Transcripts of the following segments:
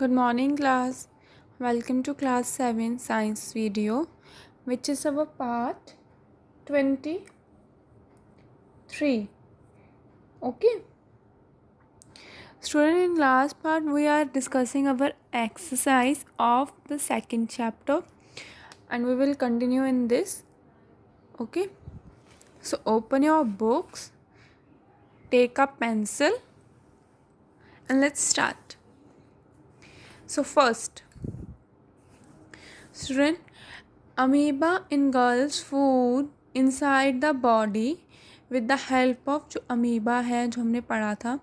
Good morning, class. Welcome to class 7 science video, which is our part 23. Okay. Student, in last part we are discussing our exercise of the second chapter and we will continue in this. Okay. So open your books, take a pencil and let's start. So first, student, amoeba engulfs food inside the body with the help of जो amoeba है जो हमने पढ़ा था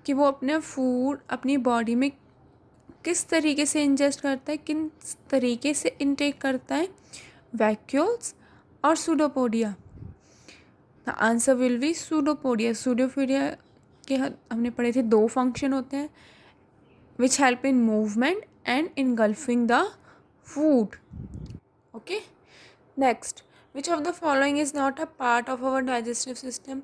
कि वो अपने food अपनी बॉडी में किस तरीके से इंजेस्ट करता है, किन तरीके से इनटेक करता है, वैक्यूल्स और pseudopodia. The answer will be pseudopodia. Pseudopodia के हमने पढ़े थे दो फंक्शन होते हैं which help in movement and engulfing the food. Okay. Next, which of the following is not a part of our digestive system.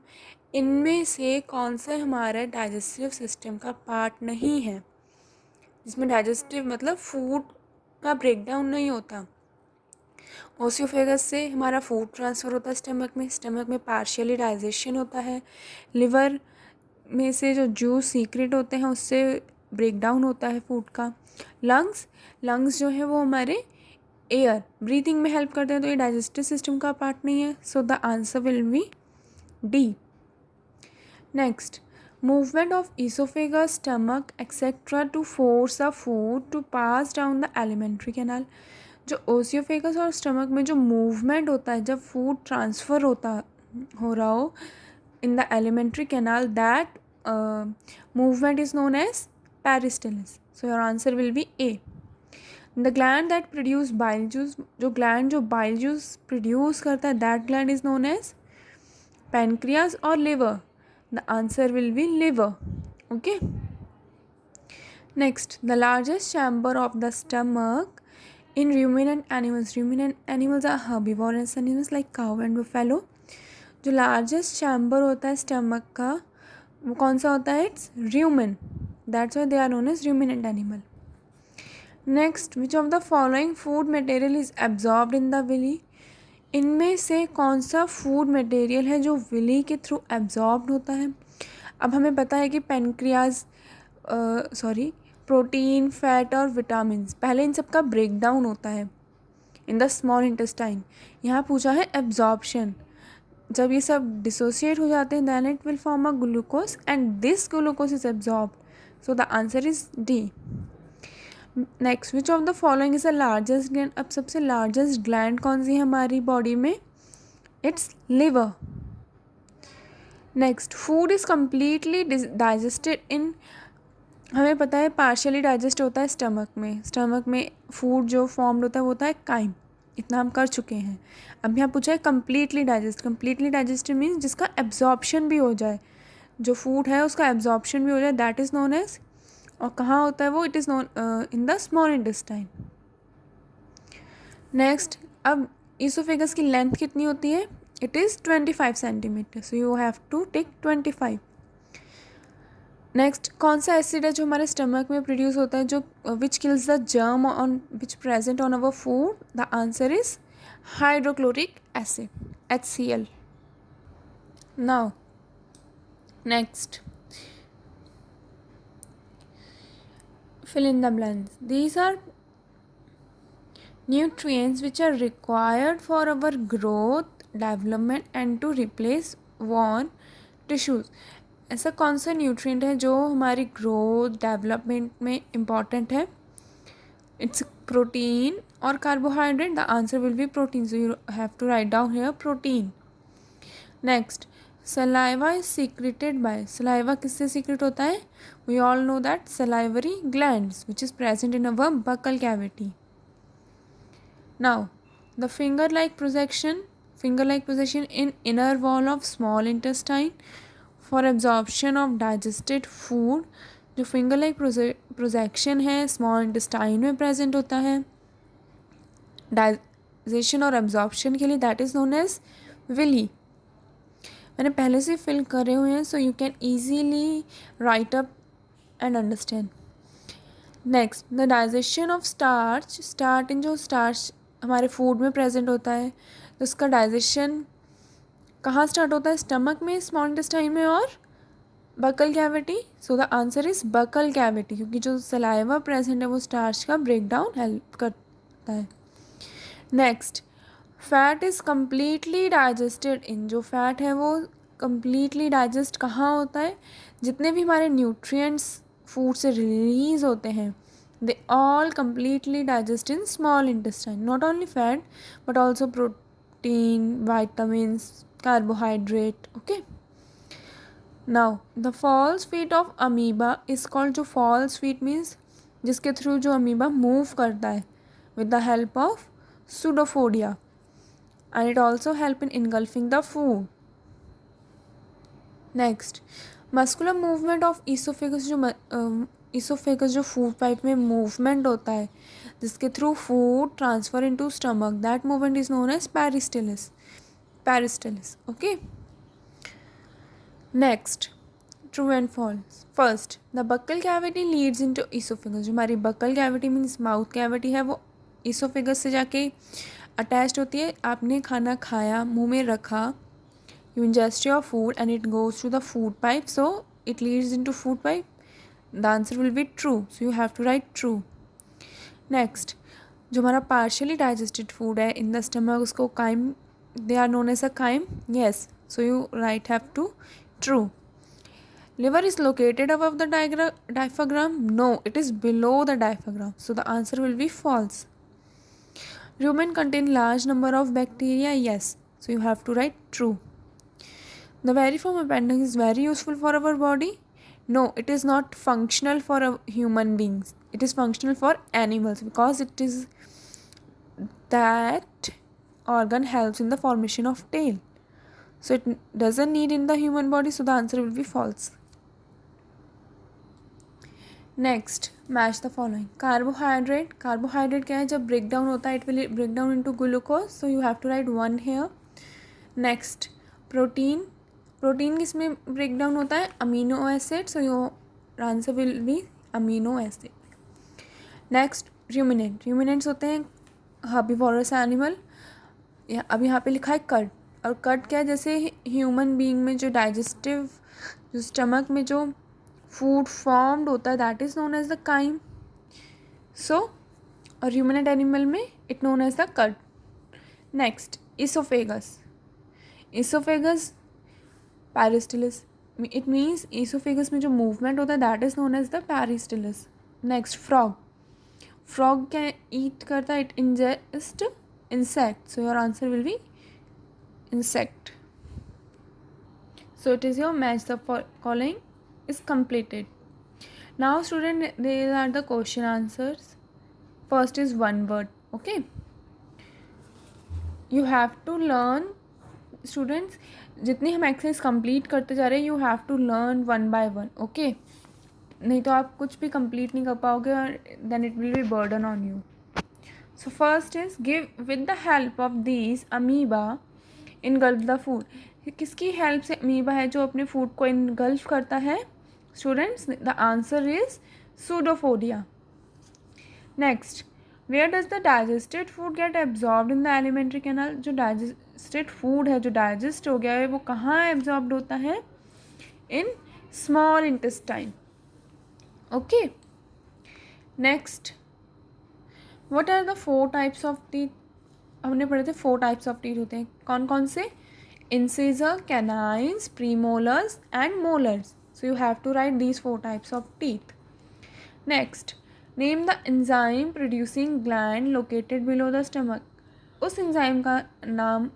इनमें से कौन सा हमारा डाइजेस्टिव सिस्टम का पार्ट नहीं है, जिसमें डाइजेस्टिव मतलब फूड का ब्रेकडाउन नहीं होता. ओसियोफेगस से हमारा फूड ट्रांसफ़र होता है स्टमक में पार्शियली डाइजेशन होता है. लिवर में से जो जूस सीक्रेट होते हैं उससे ब्रेकडाउन होता है फूड का. लंग्स जो है वो हमारे एयर ब्रीथिंग में हेल्प करते हैं, तो ये डाइजेस्टिव सिस्टम का पार्ट नहीं है. सो the answer will B D. Next, movement of esophagus, stomach etc. to force a food to pass down the alimentary canal. जो ओसियोफेगस और स्टमक में जो मूवमेंट होता है जब फूड ट्रांसफ़र हो रहा हो in the elementary canal, that movement is known as peristalsis. So your answer will be A. The gland that produce bile juice, जो ग्लैंड जो बाइल जूस प्रोड्यूस करता है, that gland is known as pancreas और liver. The answer will be liver. Okay. Next, the largest chamber of the stomach in ruminant animals. Ruminant animals are herbivorous animals like cow and buffalo. जो largest chamber होता है stomach का वो कौन सा होता है? It's rumen. That's why they are known as ruminant animal. Next, which of the following food material is absorbed in the villi? इनमें से कौन सा फूड मटेरियल है जो विली के थ्रू एब्जॉर्ब्ड होता है. अब हमें पता है कि प्रोटीन, फैट और विटामिन्स पहले इन सब का ब्रेकडाउन होता है इन द स्मॉल इंटेस्टाइन. यहाँ पूछा है एब्जॉर्प्शन. जब ये सब डिसोसिएट हो जाते हैं then it will form a glucose and this glucose is absorbed. So the answer is D. Next, which of the following is the largest gland. अब सबसे लार्जेस्ट ग्लैंड कौन सी है हमारी बॉडी में? It's liver. Next, food is completely digested इन, हमें पता है partially digest होता है स्टमक में फूड जो फॉर्म्ड होता है वो होता है काइम. इतना हम कर चुके हैं. अब यहाँ पूछा है कम्प्लीटली डाइजेस्टेड मीन्स जिसका एब्जॉर्प्शन भी हो जाए, जो फूड है उसका एब्जॉर्प्शन भी हो जाए, दैट इज़ नोन एज. और कहाँ होता है वो? It is known in the small intestine. Next, अब ईसोफेगस की लेंथ कितनी होती है? It is 25 centimetre. So you have to take 25. Next, कौन सा एसिड है जो हमारे स्टमक में प्रोड्यूस होता है जो विच kills the germ on which present on our food? The answer is hydrochloric acid, HCl. Now next, fill in the blanks. These are nutrients which are required for our growth, development and to replace worn tissues. ऐसा कौन सा nutrient है जो हमारी growth development में important है? It's protein और carbohydrate. The answer will be protein. So you have to write down here protein. Next, saliva is secreted by. Saliva किससे सीक्रेट होता है? We all know that salivary glands which is present in our buccal cavity. Now, the finger-like projection in inner wall of small intestine for absorption of digested food. जो finger-like projection है small intestine में present होता है digestion और absorption के लिए, that is known as villi. मैंने पहले से फिल करे हुए हैं, so you can easily right up and understand. Next, the digestion of starch, starting जो स्टार्च हमारे फूड में प्रेजेंट होता है, तो उसका डाइजेशन कहाँ स्टार्ट होता है? स्टमक में, स्मॉल इंटेस्टाइन में और buccal cavity. So the answer is buccal cavity, क्योंकि जो सलाइवा प्रेजेंट है वो स्टार्च का ब्रेक डाउन हेल्प करता है. Next, fat is completely digested इन, जो फैट है वो कम्प्लीटली डाइजेस्ट कहाँ होता है? जितने भी हमारे न्यूट्रिएंट्स फूड से रिलीज होते हैं, they all completely digest in small intestine. Not only fat but also protein, vitamins, carbohydrate. Okay. Now the false feet of amoeba is called, जो फॉल्स फीट मीन्स जिसके थ्रू जो amoeba move करता है with the help of pseudopodia, and it also help in engulfing the food. Next, muscular movement of esophagus, जो esophagus जो food pipe में movement होता है जिसके through food transfer into stomach, that movement is known as peristalsis. Peristalsis. Okay. Next, true and false. First, the buccal cavity leads into esophagus, जो हमारी buccal cavity means mouth cavity है वो oesophagus से जाके attached होती है. आपने खाना खाया, मुंह में रखा, you ingest your food and it goes to the food pipe, so it leads into food pipe. The answer will be true, so you have to write true. Next, जो हमारा पार्शियली डाइजेस्टेड फूड है in the stomach, उसको chyme, they are known as a chyme. Yes, so you write have to true. Liver is located above the diaphragm. No, it is below the diaphragm. So the answer will be false. Rumen contain large number of bacteria. Yes. So you have to write true. The variform appendix is very useful for our body. No, it is not functional for human beings. It is functional for animals because it is that organ helps in the formation of tail. So it doesn't need in the human body. So the answer will be false. Next, match the following. Carbohydrate, carbohydrate क्या है? जब break down होता है it will break down into glucose, so you have to write 1 here. Next, protein, protein किसमें break down होता है? Amino acid, so your answer will be amino acid. Next, ruminant, ruminants होते हैं herbivorous animal. अब यहाँ पे लिखा है कट, और कट क्या है? जैसे ह्यूमन बीइंग में जो डाइजेस्टिव, जो स्टमक में जो फूड फॉर्म्ड होता है that is known as the chyme. So और ह्यूमनेट एनिमल में it known as the cud. Next, oesophagus, oesophagus peristalsis, it means oesophagus में जो मूवमेंट होता है that is known as the peristalsis. Next, frog, frog क्या eat करता है? It ingest insect, so your answer will be insect. So it is your match the following is completed. Now student, these are the question answers. First is one word. Okay, you have to learn, students, जितनी हम exercise complete करते जा रहे हैं you have to learn one by one. Okay, नहीं तो आप कुछ भी कंप्लीट नहीं कर पाओगे और then it will be burden on you. So first is give with the help of these amoeba engulf the food. किसकी हेल्प से अमीबा है जो अपने फूड को इनगल्फ करता है? Students, the answer is pseudopodia. Next, where does the digested food get absorbed in the alimentary canal. जो digested food है, जो डाइजेस्ट हो गया है, वो कहाँ एब्जॉर्ब्ड होता है? In small intestine. Okay. Next, what are the 4 types of teeth? हमने पढ़े थे 4 टाइप्स ऑफ टीथ होते हैं. कौन कौन से? Incisor, canines, premolars and molars. So you have to write these 4 types of teeth. Next, name the enzyme producing gland located below the stomach. उस enzyme का नाम,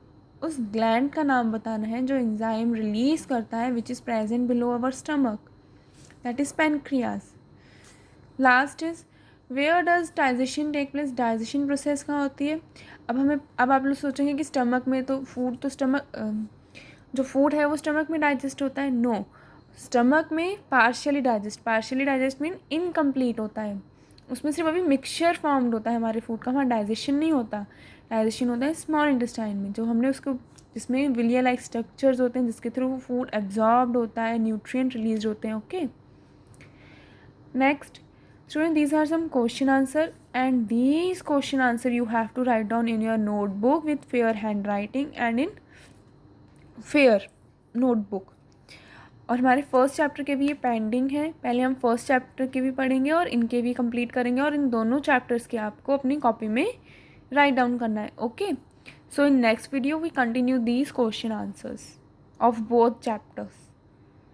उस gland का नाम बताना है जो enzyme release करता है which is present below our stomach. That is pancreas. Last is where does digestion take place. Digestion process कहाँ होती है? अब आप लोग सोचेंगे कि स्टमक में तो फूड, तो स्टमक जो फूड है वो स्टमक में डाइजेस्ट होता है. नो, स्टमक में पार्शियली डाइजेस्ट मीन इनकम्प्लीट होता है. उसमें सिर्फ अभी मिक्सचर फॉर्म्ड होता है हमारे फूड का, वहाँ डाइजेशन नहीं होता. डाइजेशन होता है स्मॉल इंटेस्टाइन में, जो हमने उसको, जिसमें विलिया लाइक स्ट्रक्चर्स होते हैं जिसके थ्रू फूड एब्जॉर्ब्ड होता है, न्यूट्रिएंट रिलीज होते हैं. Okay. Next, Student, these are some question answer, and these question answer you have to write down in your notebook with fair handwriting and in fair notebook. और हमारे first chapter के भी ये pending है, पहले हम फर्स्ट चैप्टर के भी पढ़ेंगे और इनके भी कंप्लीट करेंगे, और इन दोनों चैप्टर्स के आपको अपनी कॉपी में राइट डाउन करना है. Okay, so in next video we continue these question answers of both chapters.